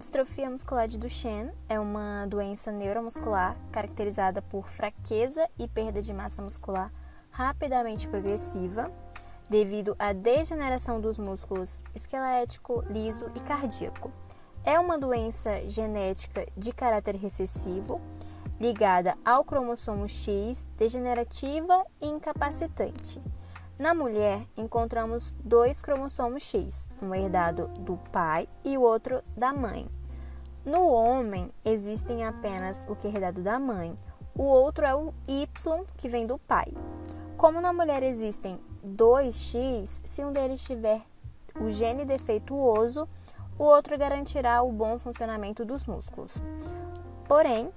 distrofia muscular de Duchenne é uma doença neuromuscular caracterizada por fraqueza e perda de massa muscular rapidamente progressiva devido à degeneração dos músculos esquelético, liso e cardíaco. É uma doença genética de caráter recessivo, ligada ao cromossomo X, degenerativa e incapacitante. Na mulher, encontramos 2 cromossomos X, um herdado do pai e o outro da mãe. No homem, existem apenas o que é herdado da mãe, o outro é o Y, que vem do pai. Como na mulher existem 2 X, se um deles tiver o gene defeituoso, o outro garantirá o bom funcionamento dos músculos. Porém,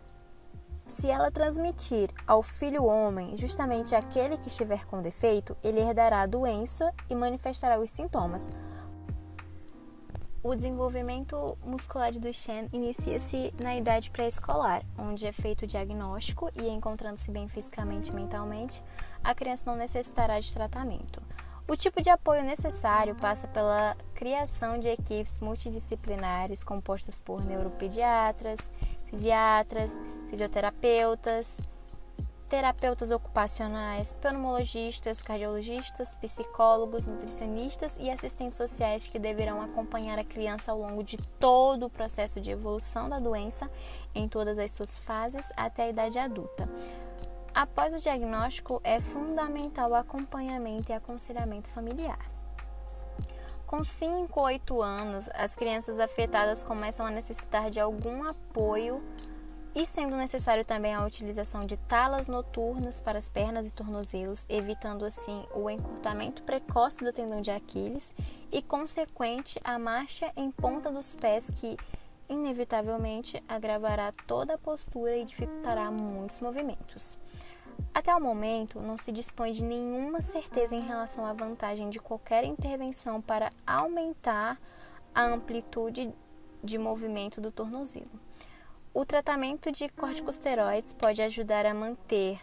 se ela transmitir ao filho homem justamente aquele que estiver com defeito, ele herdará a doença e manifestará os sintomas. O desenvolvimento muscular de Duchenne inicia-se na idade pré-escolar, onde é feito o diagnóstico e, encontrando-se bem fisicamente e mentalmente, a criança não necessitará de tratamento. O tipo de apoio necessário passa pela criação de equipes multidisciplinares compostas por neuropediatras, fisiatras, fisioterapeutas, terapeutas ocupacionais, pneumologistas, cardiologistas, psicólogos, nutricionistas e assistentes sociais que deverão acompanhar a criança ao longo de todo o processo de evolução da doença em todas as suas fases até a idade adulta. Após o diagnóstico, é fundamental o acompanhamento e aconselhamento familiar. Com 5 ou 8 anos, as crianças afetadas começam a necessitar de algum apoio e sendo necessário também a utilização de talas noturnas para as pernas e tornozelos, evitando assim o encurtamento precoce do tendão de Aquiles e consequente a marcha em ponta dos pés que inevitavelmente agravará toda a postura e dificultará muitos movimentos. Até o momento, não se dispõe de nenhuma certeza em relação à vantagem de qualquer intervenção para aumentar a amplitude de movimento do tornozelo. O tratamento de corticosteroides pode ajudar a manter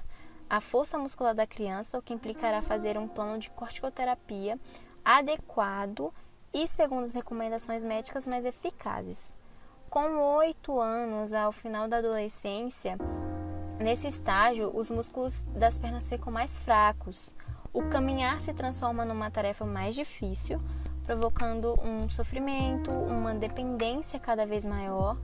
a força muscular da criança, o que implicará fazer um plano de corticoterapia adequado e segundo as recomendações médicas mais eficazes. Com 8 anos ao final da adolescência, nesse estágio, os músculos das pernas ficam mais fracos. O caminhar se transforma numa tarefa mais difícil, provocando um sofrimento, uma dependência cada vez maior.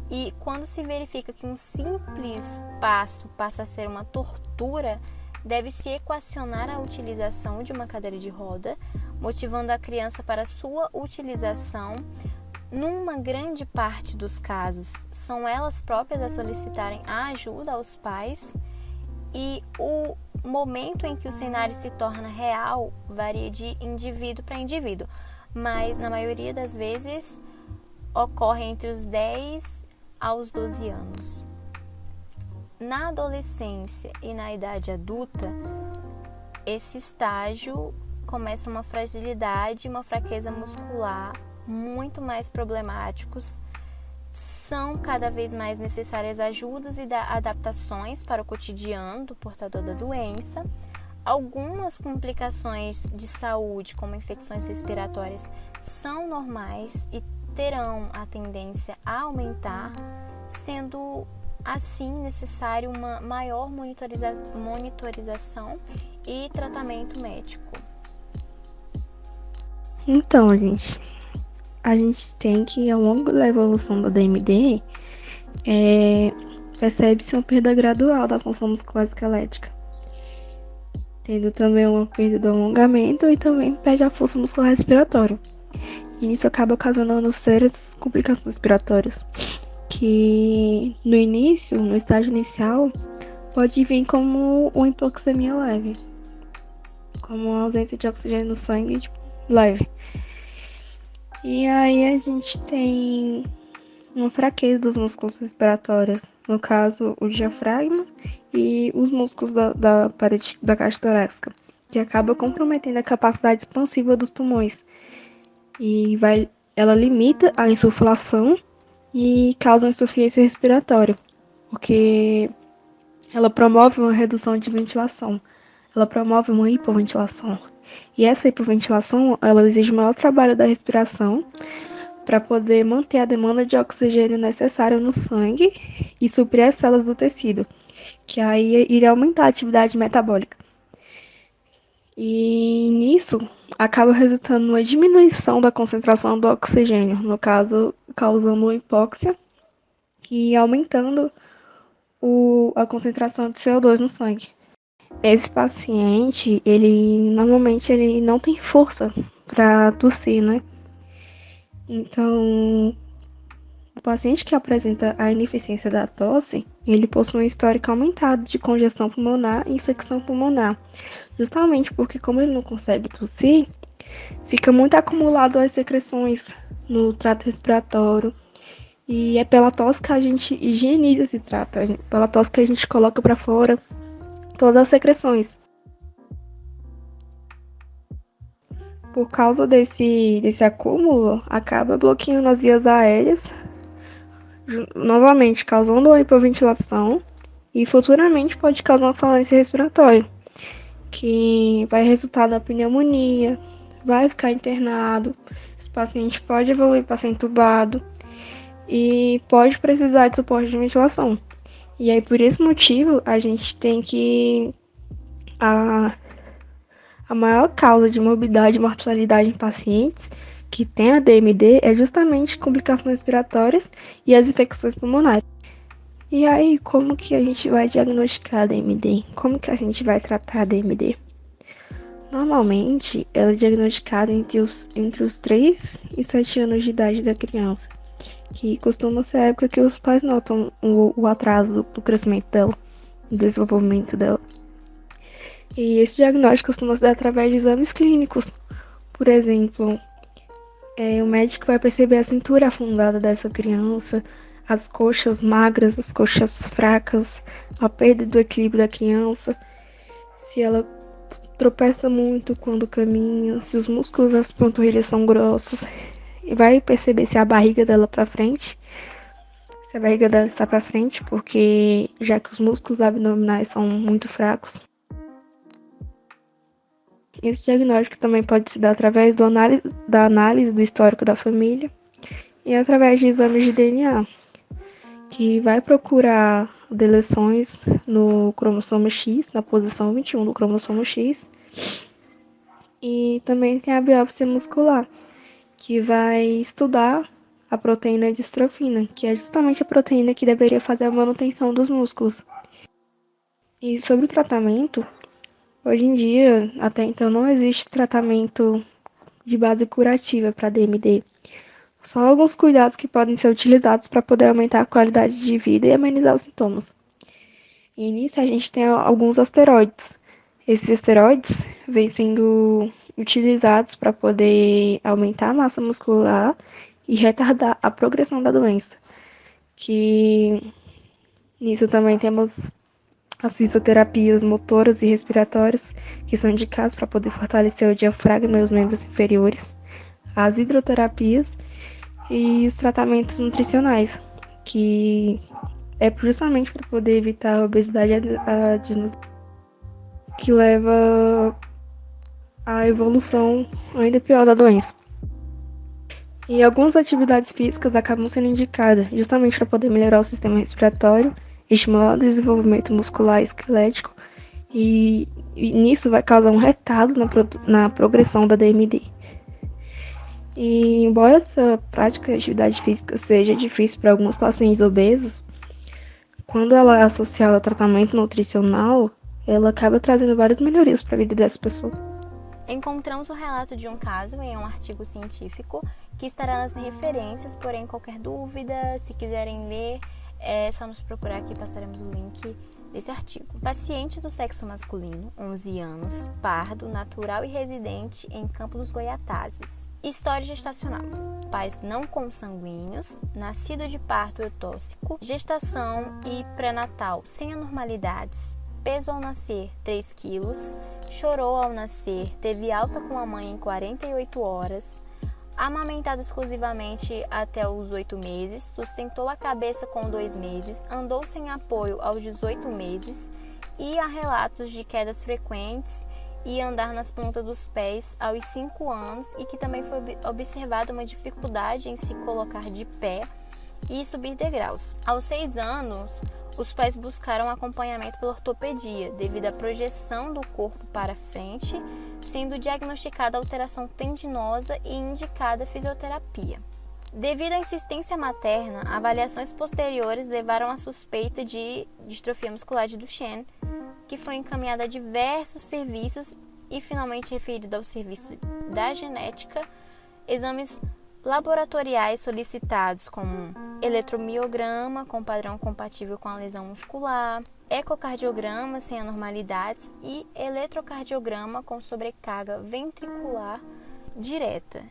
E quando se verifica que um simples passo passa a ser uma tortura, deve-se equacionar a utilização de uma cadeira de roda, motivando a criança para sua utilização. Numa grande parte dos casos, são elas próprias a solicitarem a ajuda aos pais e o momento em que o cenário se torna real varia de indivíduo para indivíduo, mas na maioria das vezes ocorre entre os 10 aos 12 anos. Na adolescência e na idade adulta, esse estágio começa uma fragilidade e uma fraqueza muscular muito mais problemáticos. São cada vez mais necessárias ajudas e adaptações para o cotidiano do portador da doença. Algumas complicações de saúde, como infecções respiratórias, são normais e terão a tendência a aumentar, sendo assim necessário uma maior monitorização e tratamento médico. Então, a gente tem que, ao longo da evolução da DMD, percebe-se uma perda gradual da função muscular esquelética, tendo também uma perda do alongamento e também perde a força muscular respiratória. E isso acaba ocasionando sérias complicações respiratórias, que no início, no estágio inicial, pode vir como uma hipoxemia leve, como uma ausência de oxigênio no sangue leve. E aí a gente tem uma fraqueza dos músculos respiratórios, no caso o diafragma e os músculos da parede da caixa torácica, que acaba comprometendo a capacidade expansiva dos pulmões. E ela limita a insuflação e causa uma insuficiência respiratória, porque ela promove uma redução de ventilação, ela promove uma hipoventilação. E essa hipoventilação, ela exige maior trabalho da respiração para poder manter a demanda de oxigênio necessária no sangue e suprir as células do tecido, que aí iria aumentar a atividade metabólica. E nisso acaba resultando numa diminuição da concentração do oxigênio, no caso, causando hipóxia e aumentando a concentração de CO2 no sangue. Esse paciente, normalmente ele não tem força para tossir, né? Então, o paciente que apresenta a ineficiência da tosse, ele possui um histórico aumentado de congestão pulmonar e infecção pulmonar, justamente porque como ele não consegue tossir, fica muito acumulado as secreções no trato respiratório, e é pela tosse que a gente higieniza esse trato, pela tosse que a gente coloca para fora todas as secreções. Por causa desse acúmulo, acaba bloqueando as vias aéreas, novamente causando uma hipoventilação e futuramente pode causar uma falência respiratória, que vai resultar na pneumonia, vai ficar internado, esse paciente pode evoluir para ser entubado e pode precisar de suporte de ventilação. E aí, por esse motivo, a gente tem que a maior causa de morbidade e mortalidade em pacientes que têm a DMD é justamente complicações respiratórias e as infecções pulmonares. E aí, como que a gente vai diagnosticar a DMD? Como que a gente vai tratar a DMD? Normalmente, ela é diagnosticada entre os 3 e 7 anos de idade da criança, que costuma ser a época que os pais notam o atraso do crescimento dela, do desenvolvimento dela. E esse diagnóstico costuma se dar através de exames clínicos. Por exemplo, o médico vai perceber a cintura afundada dessa criança, as coxas magras, as coxas fracas, a perda do equilíbrio da criança, se ela tropeça muito quando caminha, se os músculos das panturrilhas são grossos, e vai perceber se a barriga dela para frente, se a barriga dela está para frente, porque já que os músculos abdominais são muito fracos. Esse diagnóstico também pode se dar através da análise do histórico da família e através de exames de DNA, que vai procurar deleções no cromossomo X, na posição 21 do cromossomo X, e também tem a biópsia muscular, que vai estudar a proteína distrofina, que é justamente a proteína que deveria fazer a manutenção dos músculos. E sobre o tratamento, hoje em dia, até então, não existe tratamento de base curativa para DMD. Só alguns cuidados que podem ser utilizados para poder aumentar a qualidade de vida e amenizar os sintomas. E nisso a gente tem alguns esteroides. Esses esteroides vêm sendo utilizados para poder aumentar a massa muscular e retardar a progressão da doença. Que nisso também temos as fisioterapias motoras e respiratórias, que são indicadas para poder fortalecer o diafragma e os membros inferiores, as hidroterapias e os tratamentos nutricionais, que é justamente para poder evitar a obesidade e a desnutrição, que leva à evolução ainda pior da doença. E algumas atividades físicas acabam sendo indicadas justamente para poder melhorar o sistema respiratório, estimular o desenvolvimento muscular e esquelético, e nisso vai causar um retardo na progressão da DMD. E embora essa prática de atividade física seja difícil para alguns pacientes obesos, quando ela é associada ao tratamento nutricional, ela acaba trazendo várias melhorias para a vida dessa pessoa. Encontramos o relato de um caso em um artigo científico que estará nas referências, porém qualquer dúvida, se quiserem ler, é só nos procurar aqui, passaremos o link desse artigo. Paciente do sexo masculino, 11 anos, pardo, natural e residente em Campo dos Goiatazes. História gestacional: pais não consanguíneos, nascido de parto eutóxico, gestação e pré-natal sem anormalidades, peso ao nascer 3 kg, chorou ao nascer, teve alta com a mãe em 48 horas, amamentado exclusivamente até os 8 meses, sustentou a cabeça com 2 meses, andou sem apoio aos 18 meses e há relatos de quedas frequentes e andar nas pontas dos pés aos 5 anos e que também foi observada uma dificuldade em se colocar de pé e subir degraus. Aos 6 anos, os pais buscaram acompanhamento pela ortopedia devido à projeção do corpo para frente, sendo diagnosticada alteração tendinosa e indicada fisioterapia. Devido à insistência materna, avaliações posteriores levaram à suspeita de distrofia muscular de Duchenne, que foi encaminhada a diversos serviços e finalmente referido ao serviço da genética, exames laboratoriais solicitados como eletromiograma com padrão compatível com a lesão muscular, ecocardiograma sem anormalidades e eletrocardiograma com sobrecarga ventricular direta.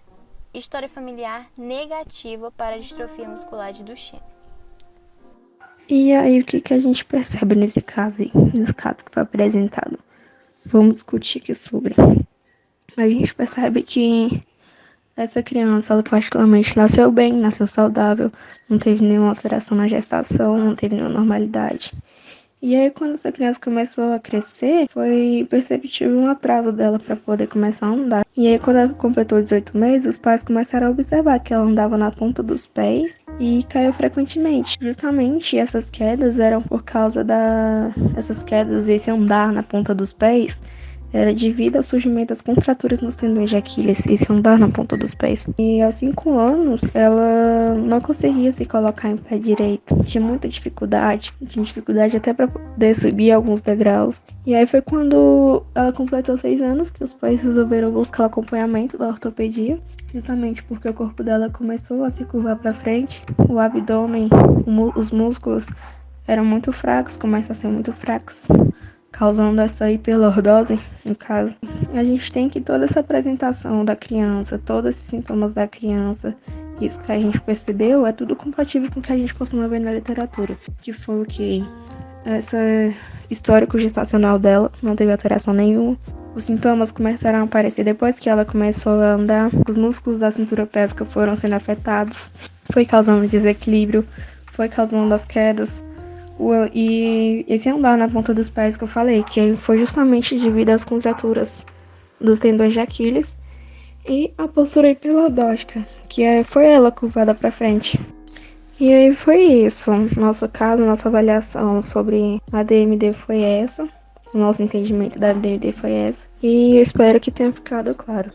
História familiar negativa para a distrofia muscular de Duchenne. E aí, o que a gente percebe nesse caso aí, nesse caso que foi apresentado? Vamos discutir aqui sobre. A gente percebe que essa criança, ela particularmente nasceu bem, nasceu saudável, não teve nenhuma alteração na gestação, não teve nenhuma normalidade. E aí, quando essa criança começou a crescer, foi perceptível um atraso dela para poder começar a andar. E aí, quando ela completou 18 meses, os pais começaram a observar que ela andava na ponta dos pés e caiu frequentemente. Justamente essas quedas eram por causa essas quedas e esse andar na ponta dos pés era devido ao surgimento das contraturas nos tendões de Aquiles, esse andar na ponta dos pés. E aos 5 anos, ela não conseguia se colocar em pé direito. Tinha muita dificuldade. Tinha dificuldade até para poder subir alguns degraus. E aí foi quando ela completou 6 anos que os pais resolveram buscar o acompanhamento da ortopedia. Justamente porque o corpo dela começou a se curvar para frente. O abdômen, os músculos eram muito fracos, começam a ser muito fracos, causando essa hiperlordose, no caso. A gente tem que toda essa apresentação da criança, todos esses sintomas da criança, isso que a gente percebeu, é tudo compatível com o que a gente costuma ver na literatura, que foi o que essa histórico gestacional dela não teve alteração nenhuma. Os sintomas começaram a aparecer depois que ela começou a andar, os músculos da cintura pélvica foram sendo afetados, foi causando desequilíbrio, foi causando as quedas. E esse andar na ponta dos pés que eu falei, que foi justamente devido às contraturas dos tendões de Aquiles e a postura hipilordótica, que foi ela curvada para frente. E aí foi isso. Nosso caso, nossa avaliação sobre a DMD foi essa. O nosso entendimento da DMD foi essa. E espero que tenha ficado claro.